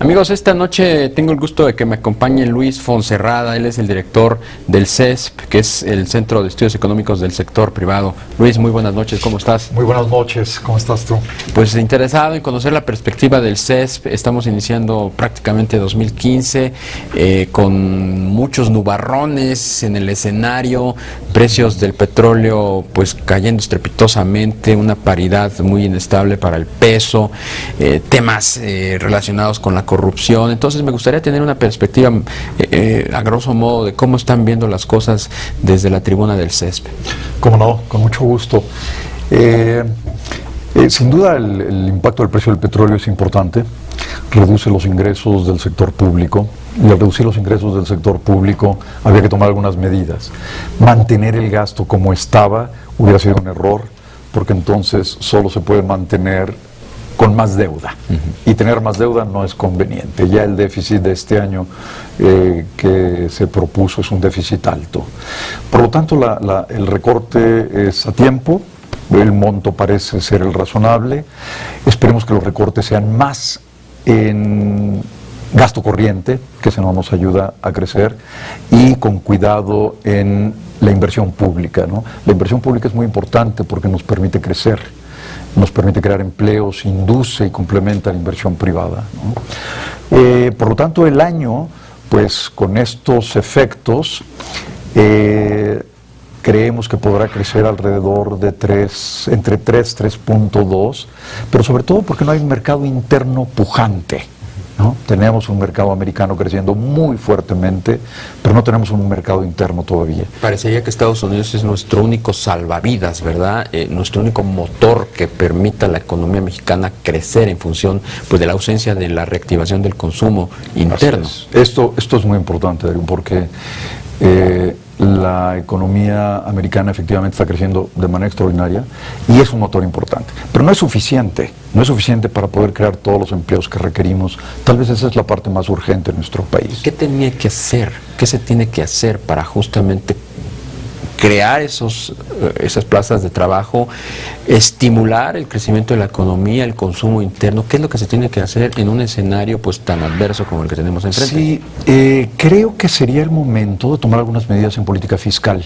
Amigos, esta noche tengo el gusto de que me acompañe Luis Fonserrada. Él es el director del CESP, que es el Centro de Estudios Económicos del Sector Privado. Luis, muy buenas noches, ¿cómo estás? Muy buenas noches, ¿cómo estás tú? Pues interesado en conocer la perspectiva del CESP. Estamos iniciando prácticamente 2015 con muchos nubarrones en el escenario, precios del petróleo pues cayendo estrepitosamente, una paridad muy inestable para el peso, temas relacionados con la corrupción. Entonces me gustaría tener una perspectiva a grosso modo de cómo están viendo las cosas desde la tribuna del CESP. Cómo no, con mucho gusto. Sin duda el impacto del precio del petróleo es importante, reduce los ingresos del sector público, y al reducir los ingresos del sector público había que tomar algunas medidas. Mantener el gasto como estaba hubiera sido un error, porque entonces solo se puede mantener con más deuda, y tener más deuda no es conveniente. Ya el déficit de este año que se propuso es un déficit alto. Por lo tanto, el recorte es a tiempo, el monto parece ser el razonable. Esperemos que los recortes sean más en gasto corriente, que eso no nos ayuda a crecer, y con cuidado en la inversión pública, ¿no? La inversión pública es muy importante porque nos permite crecer, nos permite crear empleos, induce y complementa la inversión privada, ¿no? Por lo tanto, el año, pues con estos efectos, creemos que podrá crecer alrededor de entre 3.2, pero sobre todo porque no hay un mercado interno pujante, ¿no? Tenemos un mercado americano creciendo muy fuertemente, pero no tenemos un mercado interno todavía. Parecería que Estados Unidos es nuestro único salvavidas, ¿verdad? Nuestro único motor que permita a la economía mexicana crecer en función pues, de la ausencia de la reactivación del consumo interno. Esto es muy importante, Darío, porque la economía americana efectivamente está creciendo de manera extraordinaria y es un motor importante, pero no es suficiente para poder crear todos los empleos que requerimos. Tal vez esa es la parte más urgente en nuestro país. ¿Qué tenía que hacer? ¿Qué se tiene que hacer para justamente crear esas plazas de trabajo, estimular el crecimiento de la economía, el consumo interno? ¿Qué es lo que se tiene que hacer en un escenario pues tan adverso como el que tenemos enfrente? Sí, creo que sería el momento de tomar algunas medidas en política fiscal.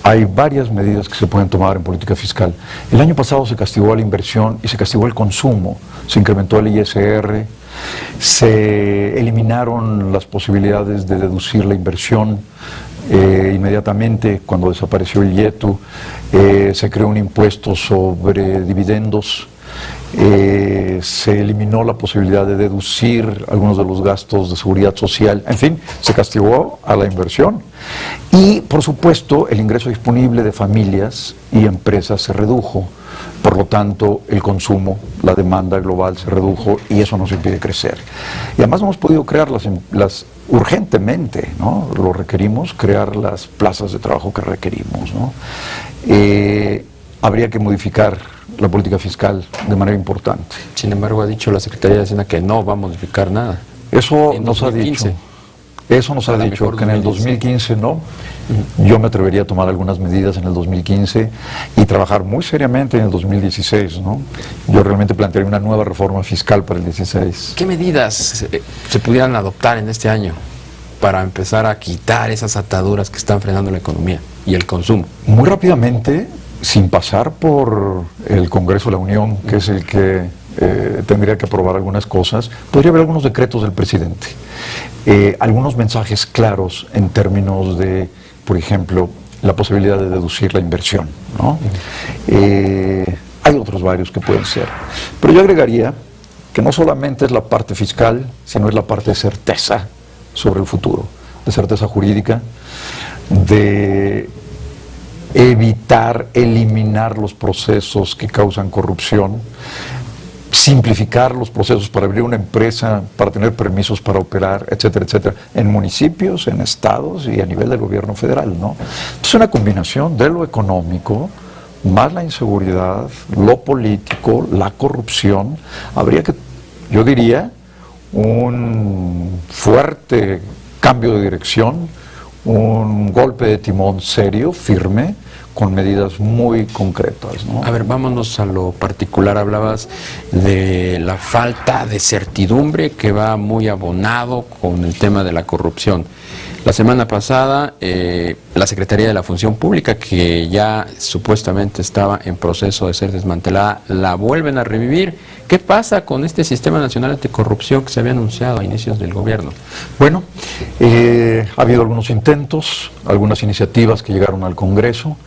Hay varias medidas que se pueden tomar en política fiscal. El año pasado se castigó a la inversión y se castigó el consumo, se incrementó el ISR, se eliminaron las posibilidades de deducir la inversión. Inmediatamente, cuando desapareció el IETU, se creó un impuesto sobre dividendos, se eliminó la posibilidad de deducir algunos de los gastos de seguridad social, en fin, se castigó a la inversión. Y, por supuesto, el ingreso disponible de familias y empresas se redujo. Por lo tanto, el consumo, la demanda global se redujo y eso nos impide crecer. Y además no hemos podido crear las urgentemente, ¿no? Lo requerimos, crear las plazas de trabajo que requerimos, ¿no? Habría que modificar la política fiscal de manera importante. Sin embargo, ha dicho la Secretaría de Hacienda que no va a modificar nada. Eso nos ha dicho. Eso nos ha dicho, que en el 2015 no. Yo me atrevería a tomar algunas medidas en el 2015 y trabajar muy seriamente en el 2016, ¿no? Yo realmente plantearía una nueva reforma fiscal para el 16. ¿Qué medidas se pudieran adoptar en este año para empezar a quitar esas ataduras que están frenando la economía y el consumo? Muy rápidamente, sin pasar por el Congreso de la Unión, que es el que tendría que aprobar algunas cosas, podría haber algunos decretos del presidente, algunos mensajes claros en términos de, por ejemplo, la posibilidad de deducir la inversión, ¿no? Hay otros varios que pueden ser, pero yo agregaría que no solamente es la parte fiscal, sino es la parte de certeza sobre el futuro, de certeza jurídica, de eliminar los procesos que causan corrupción, simplificar los procesos para abrir una empresa, para tener permisos para operar, etcétera, etcétera, en municipios, en estados y a nivel del gobierno federal, ¿no? Entonces, una combinación de lo económico, más la inseguridad, lo político, la corrupción, habría que, yo diría, un fuerte cambio de dirección, un golpe de timón serio, firme, con medidas muy concretas, ¿no? A ver, vámonos a lo particular. Hablabas de la falta de certidumbre que va muy abonado con el tema de la corrupción. La semana pasada, la Secretaría de la Función Pública, que ya supuestamente estaba en proceso de ser desmantelada, la vuelven a revivir. ¿Qué pasa con este Sistema Nacional Anticorrupción que se había anunciado a inicios del gobierno? Bueno, ha habido algunos intentos, algunas iniciativas que llegaron al Congreso.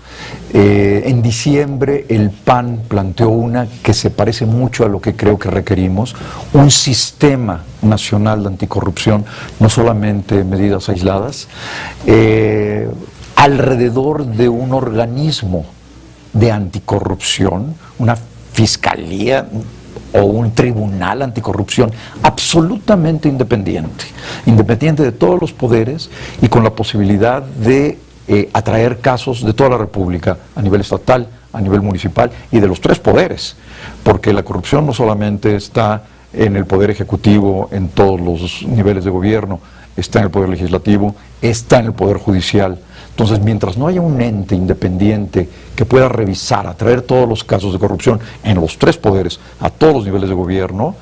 En diciembre el PAN planteó una que se parece mucho a lo que creo que requerimos, un sistema nacional de anticorrupción, no solamente medidas aisladas, alrededor de un organismo de anticorrupción, una fiscalía o un tribunal anticorrupción absolutamente independiente, independiente de todos los poderes y con la posibilidad de atraer casos de toda la República, a nivel estatal, a nivel municipal y de los tres poderes, porque la corrupción no solamente está en el Poder Ejecutivo, en todos los niveles de gobierno, está en el Poder Legislativo, está en el Poder Judicial. Entonces, mientras no haya un ente independiente que pueda revisar, atraer todos los casos de corrupción en los tres poderes, a todos los niveles de gobierno,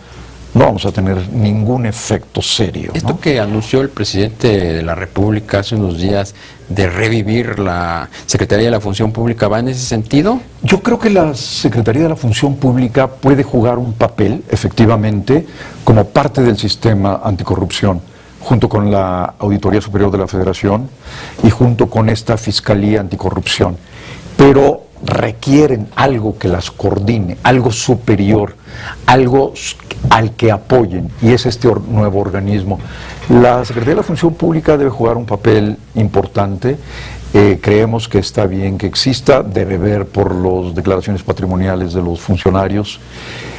no vamos a tener ningún efecto serio, ¿no? Esto que anunció el presidente de la República hace unos días de revivir la Secretaría de la Función Pública, ¿va en ese sentido? Yo creo que la Secretaría de la Función Pública puede jugar un papel, efectivamente, como parte del sistema anticorrupción, junto con la Auditoría Superior de la Federación y junto con esta Fiscalía Anticorrupción, pero requieren algo que las coordine, algo superior, algo al que apoyen, y es este nuevo organismo. La Secretaría de la Función Pública debe jugar un papel importante. Creemos que está bien que exista, debe ver por las declaraciones patrimoniales de los funcionarios,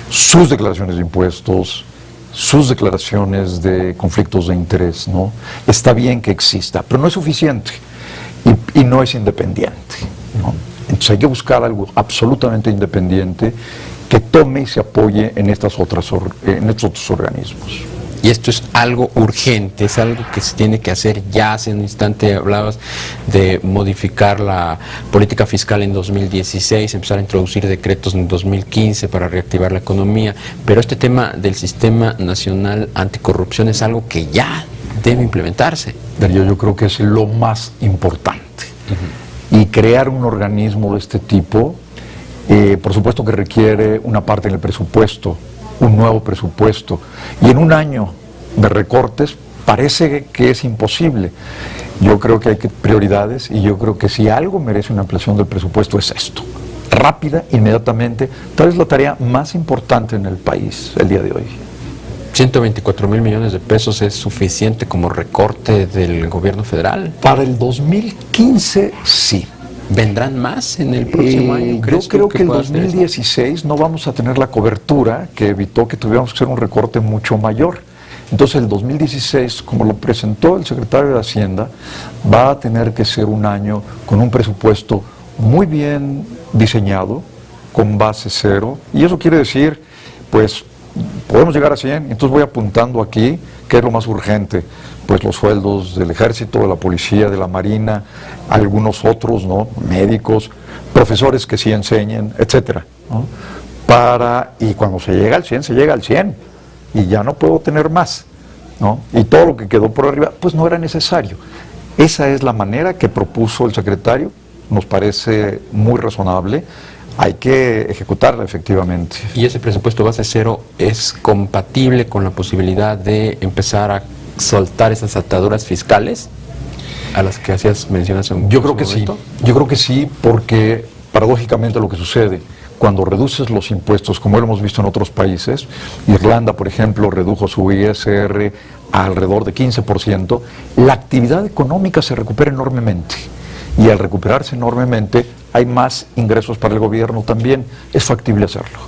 sus declaraciones de impuestos, sus declaraciones de conflictos de interés, ¿no? Está bien que exista, pero no es suficiente y no es independiente, ¿no? Entonces hay que buscar algo absolutamente independiente que tome y se apoye en estos otros organismos. Y esto es algo urgente, es algo que se tiene que hacer ya. Hace un instante hablabas de modificar la política fiscal en 2016, empezar a introducir decretos en 2015 para reactivar la economía, pero este tema del Sistema Nacional Anticorrupción es algo que ya debe implementarse. Darío, yo creo que es lo más importante. Y crear un organismo de este tipo, por supuesto que requiere una parte en el presupuesto, un nuevo presupuesto, y en un año de recortes parece que es imposible. Yo creo que hay prioridades, y yo creo que si algo merece una ampliación del presupuesto es esto, rápida, inmediatamente, tal vez la tarea más importante en el país el día de hoy. 124,000 millones de pesos es suficiente como recorte del gobierno federal. Para el 2015 sí. ¿Vendrán más en el próximo año? Yo creo que el 2016 no vamos a tener la cobertura que evitó que tuviéramos que hacer un recorte mucho mayor. Entonces el 2016, como lo presentó el secretario de Hacienda, va a tener que ser un año con un presupuesto muy bien diseñado, con base cero, y eso quiere decir, pues, podemos llegar a 100, entonces voy apuntando aquí qué es lo más urgente, pues los sueldos del Ejército, de la Policía, de la Marina, algunos otros, ¿no? Médicos, profesores que sí enseñen, etcétera, ¿no? Y cuando se llega al 100, se llega al 100, y ya no puedo tener más, ¿no? Y todo lo que quedó por arriba, pues no era necesario. Esa es la manera que propuso el secretario, nos parece muy razonable. Hay que ejecutarla efectivamente. ¿Y ese presupuesto base cero es compatible con la posibilidad de empezar a soltar esas ataduras fiscales a las que hacías mención hace un Yo creo que sí, yo creo que sí, porque paradójicamente lo que sucede cuando reduces los impuestos, como lo hemos visto en otros países, Irlanda, por ejemplo, redujo su ISR a alrededor de 15%, la actividad económica se recupera enormemente. Y al recuperarse enormemente, hay más ingresos para el gobierno también. Es factible hacerlo.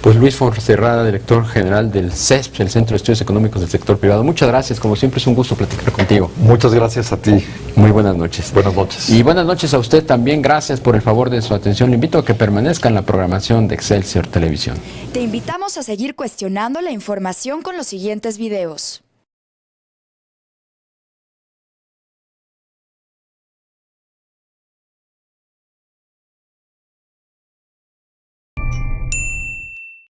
Pues Luis Fonserrada, director general del CESP, el Centro de Estudios Económicos del Sector Privado. Muchas gracias, como siempre es un gusto platicar contigo. Muchas gracias a ti. Muy buenas noches. Buenas noches. Y buenas noches a usted también, gracias por el favor de su atención. Le invito a que permanezca en la programación de Excelsior Televisión. Te invitamos a seguir cuestionando la información con los siguientes videos.